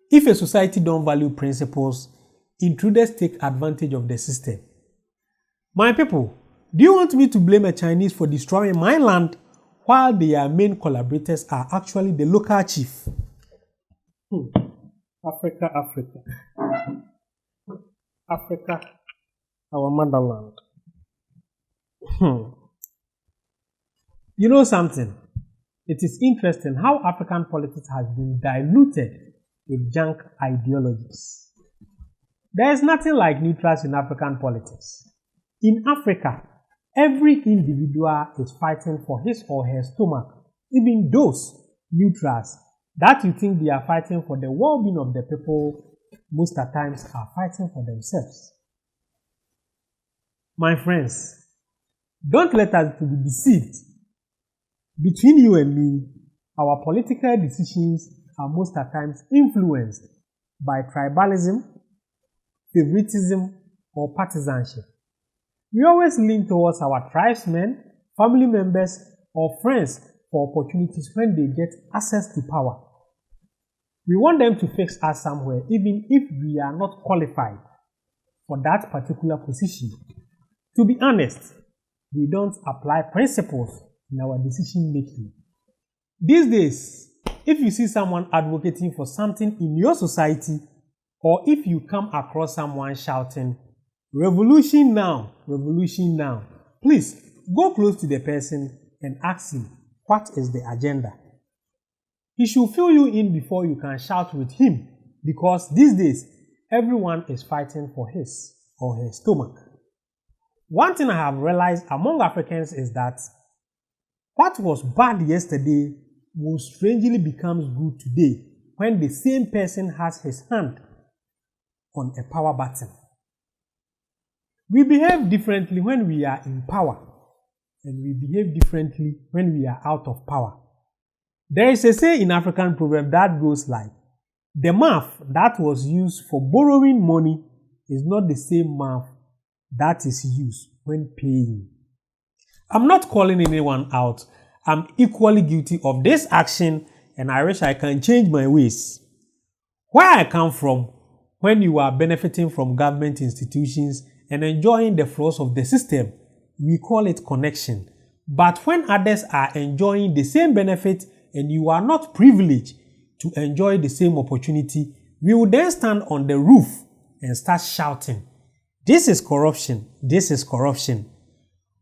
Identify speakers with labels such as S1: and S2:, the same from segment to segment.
S1: If a society don't value principles, intruders take advantage of the system. My people, do you want me to blame a Chinese for destroying my land while their main collaborators are actually the local chief? Africa, our motherland. You know something? It is interesting how African politics has been diluted with junk ideologies. There is nothing like neutrals in African politics. In Africa, every individual is fighting for his or her stomach, even those neutrals that you think they are fighting for the well-being of the people, most of the times are fighting for themselves. My friends, don't let us be deceived. Between you and me, our political decisions are most of the times influenced by tribalism, favoritism, or partisanship. We always lean towards our tribesmen, family members, or friends for opportunities when they get access to power. We want them to fix us somewhere, even if we are not qualified for that particular position. To be honest, we don't apply principles in our decision making. These days, if you see someone advocating for something in your society, or if you come across someone shouting, "Revolution now, revolution now," please go close to the person and ask him, what is the agenda? He should fill you in before you can shout with him, because these days, everyone is fighting for his or her stomach. One thing I have realized among Africans is that what was bad yesterday will strangely becomes good today when the same person has his hand on a power button. We behave differently when we are in power, and we behave differently when we are out of power. There is a say in African proverb that goes like, the math that was used for borrowing money is not the same math that is used when paying. I'm not calling anyone out. I'm equally guilty of this action, and I wish I can change my ways. Where I come from, when you are benefiting from government institutions and enjoying the flaws of the system, we call it connection. But when others are enjoying the same benefit and you are not privileged to enjoy the same opportunity, we will then stand on the roof and start shouting, "This is corruption, this is corruption."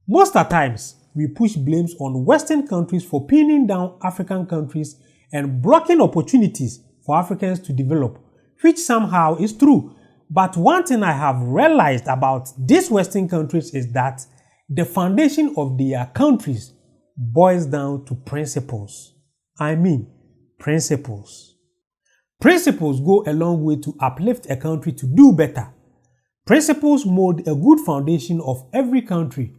S1: Most of the times, we push blames on Western countries for pinning down African countries and blocking opportunities for Africans to develop, which somehow is true. But one thing I have realized about these Western countries is that the foundation of their countries boils down to principles. I mean, principles. Principles go a long way to uplift a country to do better. Principles mold a good foundation of every country.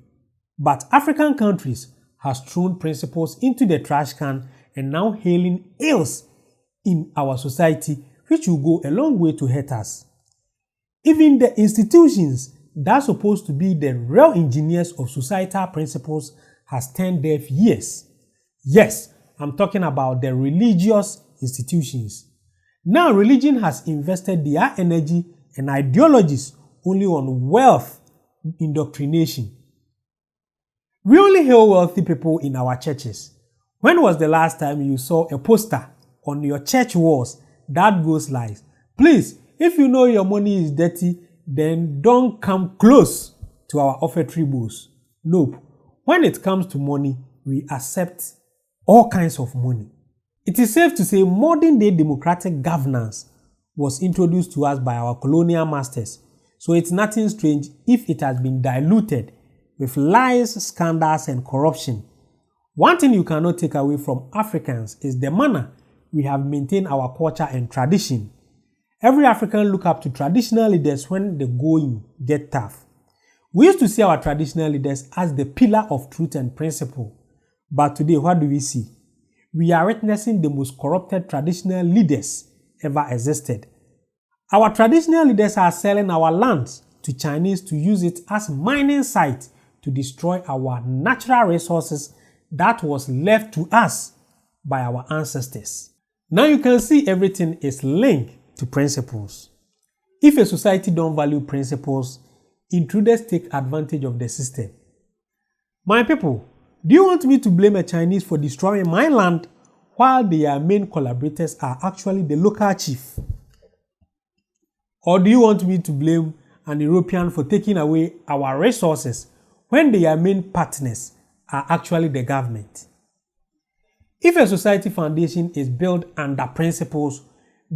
S1: But African countries has thrown principles into the trash can and now hailing ills in our society, which will go a long way to hurt us. Even the institutions that are supposed to be the real engineers of societal principles has turned deaf ears. Yes, I'm talking about the religious institutions. Now religion has invested their energy and ideologies only on wealth indoctrination. We only hail wealthy people in our churches. When was the last time you saw a poster on your church walls that goes like, "Please, if you know your money is dirty, then don't come close to our offertory bowls"? Nope. When it comes to money, we accept all kinds of money. It is safe to say modern day democratic governance was introduced to us by our colonial masters, so it's nothing strange if it has been diluted with lies, scandals, and corruption. One thing you cannot take away from Africans is the manner we have maintained our culture and tradition. Every African look up to traditional leaders when the going get tough. We used to see our traditional leaders as the pillar of truth and principle. But today, what do we see? We are witnessing the most corrupted traditional leaders ever existed. Our traditional leaders are selling our lands to Chinese to use it as mining site to destroy our natural resources that was left to us by our ancestors. Now you can see everything is linked to principles. If a society don't value principles, intruders take advantage of the system. My people, do you want me to blame a Chinese for destroying my land while their main collaborators are actually the local chief? Or do you want me to blame an European for taking away our resources when their main partners are actually the government? If a society foundation is built under principles,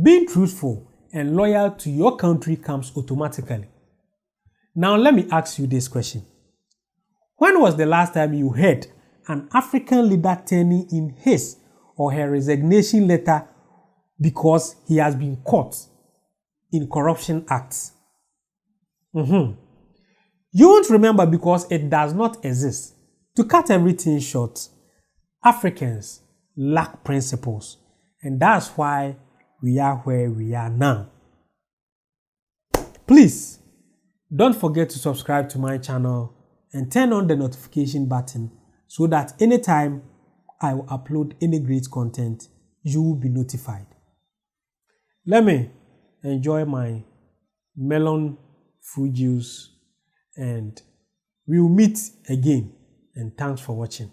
S1: being truthful and loyal to your country comes automatically. Now let me ask you this question. When was the last time you heard an African leader turning in his or her resignation letter because he has been caught in corruption acts? You won't remember because it does not exist. To cut everything short, Africans lack principles, and that's why we are where we are now. Please, don't forget to subscribe to my channel and turn on the notification button so that anytime I will upload any great content, you will be notified. Let me enjoy my melon fruit juice and we will meet again, and thanks for watching.